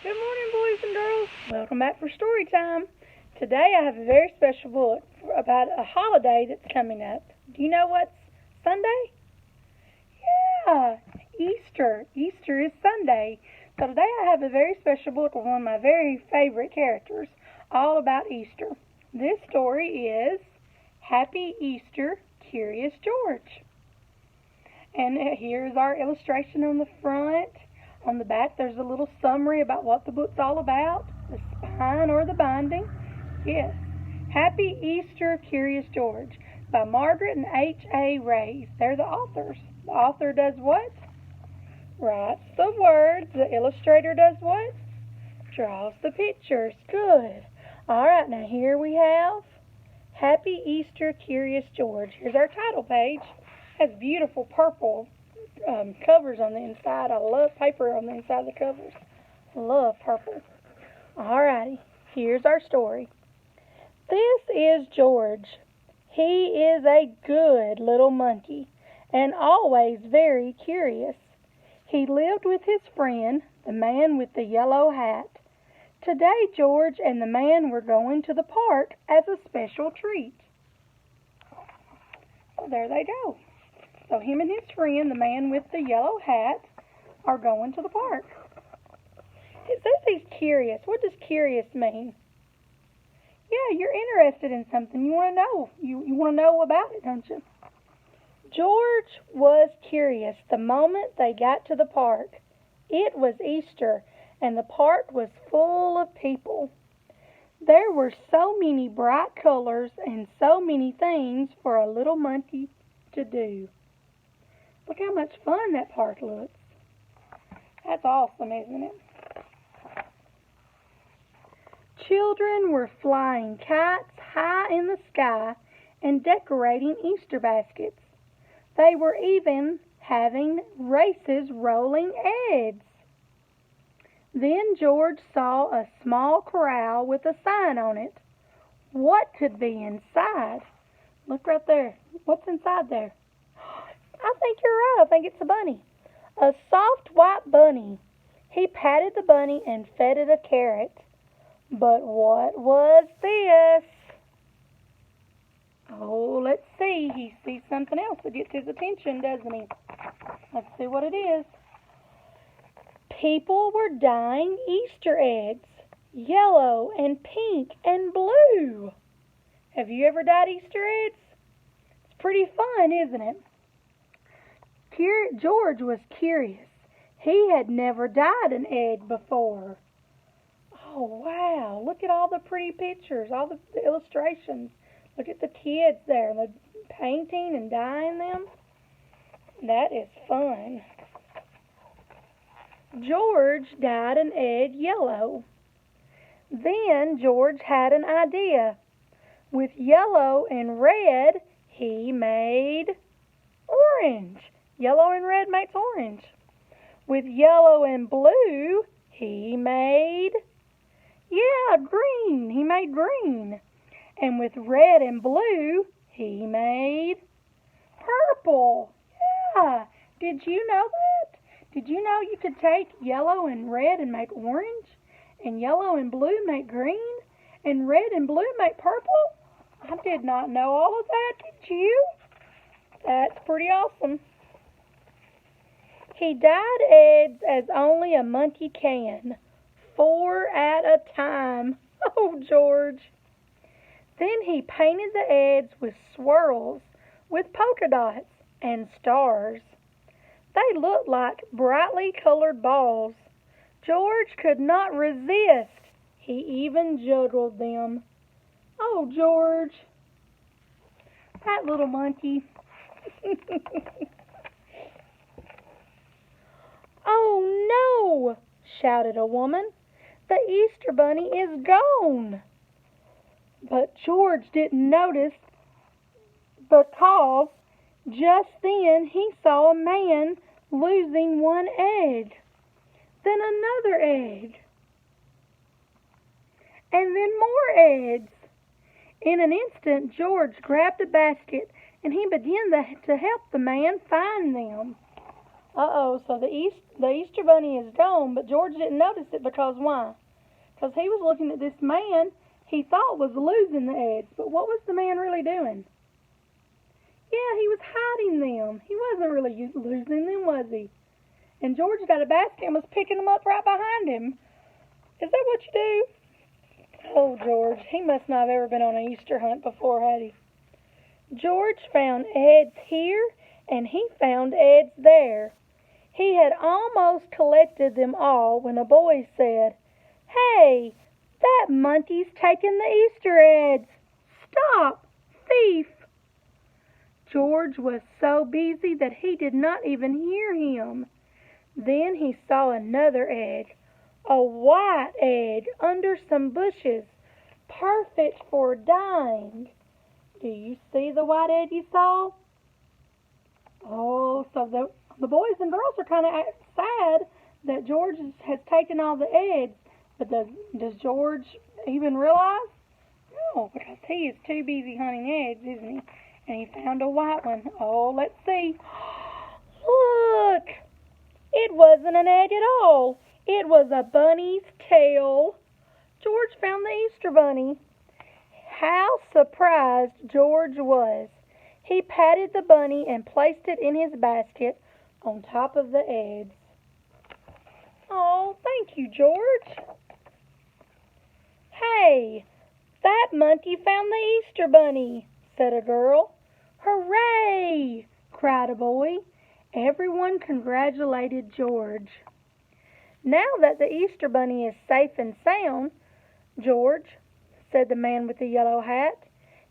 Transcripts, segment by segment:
Good morning, boys and girls. Welcome back for story time. Today I have a very special book about a holiday that's coming up. Do you know what's Sunday? Yeah, Easter. Easter is Sunday. So today I have a very special book of one of my very favorite characters, all about Easter. This story is Happy Easter, Curious George. And here's our illustration on the front. On the back, there's a little summary about what the book's all about, the spine or the binding. Yes, Happy Easter, Curious George by Margaret and H.A. Rays. They're the authors. The author does what? Writes the words. The illustrator does what? Draws the pictures. Good. All right, now here we have Happy Easter, Curious George. Here's our title page. It has beautiful purple covers on the inside. I love paper on the inside of the covers. I love purple. Alrighty, here's our story. This is George. He is a good little monkey and always very curious. He lived with his friend, the man with the yellow hat. Today, George and the man were going to the park as a special treat. Well, there they go. So him and his friend, the man with the yellow hat, are going to the park. It says he's curious. What does curious mean? Yeah, you're interested in something. You want to know. You want to know about it, don't you? George was curious the moment they got to the park. It was Easter, and the park was full of people. There were so many bright colors and so many things for a little monkey to do. Look how much fun that park looks. That's awesome, isn't it? Children were flying kites high in the sky and decorating Easter baskets. They were even having races rolling eggs. Then George saw a small corral with a sign on it. What could be inside? Look right there. What's inside there? I think you're right. I think it's a bunny. A soft white bunny. He patted the bunny and fed it a carrot. But what was this? Oh, let's see. He sees something else that gets his attention, doesn't he? Let's see what it is. People were dyeing Easter eggs, yellow and pink and blue. Have you ever dyed Easter eggs? It's pretty fun, isn't it? George was curious. He had never dyed an egg before. Oh, wow. Look at all the pretty pictures, all the illustrations. Look at the kids there, the painting and dyeing them. That is fun. George dyed an egg yellow. Then George had an idea. With yellow and red, he made orange. Yellow and red makes orange. With yellow and blue, he made, green. He made green. And with red and blue, he made purple. Yeah. Did you know that? Did you know you could take yellow and red and make orange? And yellow and blue make green? And red and blue make purple? I did not know all of that, did you? That's pretty awesome. He dyed eggs as only a monkey can, 4 at a time. Oh, George. Then he painted the eggs with swirls, with polka dots and stars. They looked like brightly colored balls. George could not resist. He even juggled them. Oh, George. That little monkey. "Oh, no!" shouted a woman. "The Easter bunny is gone." But George didn't notice because just then he saw a man losing one egg, then another egg, and then more eggs. In an instant, George grabbed a basket and he began to help the man find them. Uh-oh, so the Easter Bunny is gone, but George didn't notice it because why? Because he was looking at this man he thought was losing the eggs. But what was the man really doing? Yeah, he was hiding them. He wasn't really losing them, was he? And George got a basket and was picking them up right behind him. Is that what you do? Oh, George, he must not have ever been on an Easter hunt before, had he? George found eggs here and he found eggs there. He had almost collected them all when a boy said, "Hey, that monkey's taken the Easter eggs. Stop, thief!" George was so busy that he did not even hear him. Then he saw another egg, a white egg under some bushes, perfect for dying. Do you see the white egg you saw? Oh, so the boys and girls are kind of sad that George has taken all the eggs. But does George even realize? No, because he is too busy hunting eggs, isn't he? And he found a white one. Oh, let's see. Look! It wasn't an egg at all. It was a bunny's tail. George found the Easter bunny. How surprised George was. He patted the bunny and placed it in his basket on top of the eggs. Oh, thank you, George. Hey, that monkey found the Easter bunny, said a girl. Hooray! Cried a boy. Everyone congratulated George. Now that the Easter bunny is safe and sound, George, said the man with the yellow hat,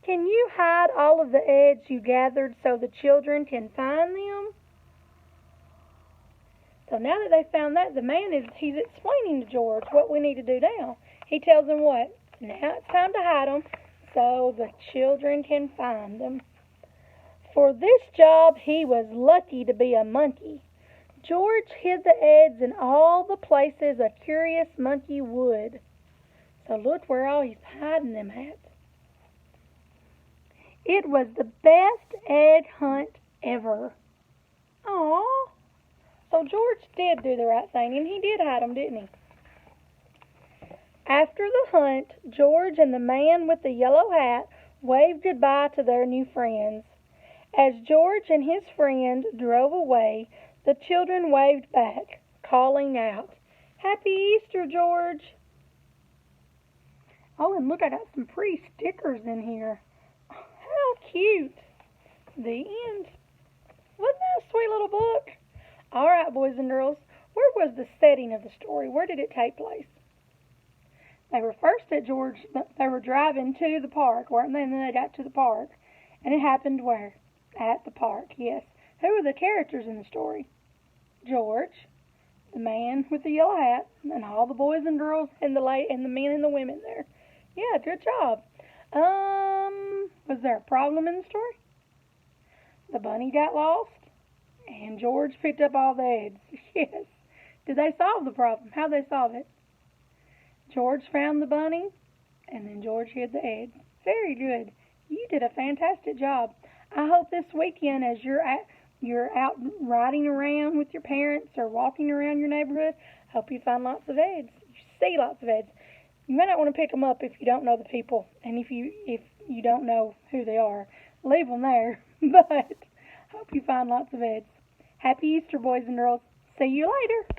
can you hide all of the eggs you gathered so the children can find them? So now that they found that, he's explaining to George what we need to do now. He tells him what? Now it's time to hide them so the children can find them. For this job, he was lucky to be a monkey. George hid the eggs in all the places a curious monkey would. So look where all he's hiding them at. It was the best egg hunt ever. Aww. So George did do the right thing, and he did hide them, didn't he? After the hunt, George and the man with the yellow hat waved goodbye to their new friends. As George and his friend drove away, the children waved back, calling out, "Happy Easter, George!" Oh, and look, I got some pretty stickers in here. How cute. The end. Wasn't that a sweet little book? All right, boys and girls, where was the setting of the story? Where did it take place? They were first at George. They were driving to the park, weren't they? And then they got to the park. And it happened where? At the park, yes. Who were the characters in the story? George, the man with the yellow hat, and all the boys and girls and the men and the women there. Yeah, good job. Was there a problem in the story? The bunny got lost, and George picked up all the eggs. Yes. Did they solve the problem? How'd they solve it? George found the bunny, and then George hid the eggs. Very good. You did a fantastic job. I hope this weekend, as you're out riding around with your parents or walking around your neighborhood, I hope you find lots of eggs. You see lots of eggs. You may not want to pick them up if you don't know the people, and if you don't know who they are, leave them there. But I hope you find lots of eggs. Happy Easter, boys and girls. See you later.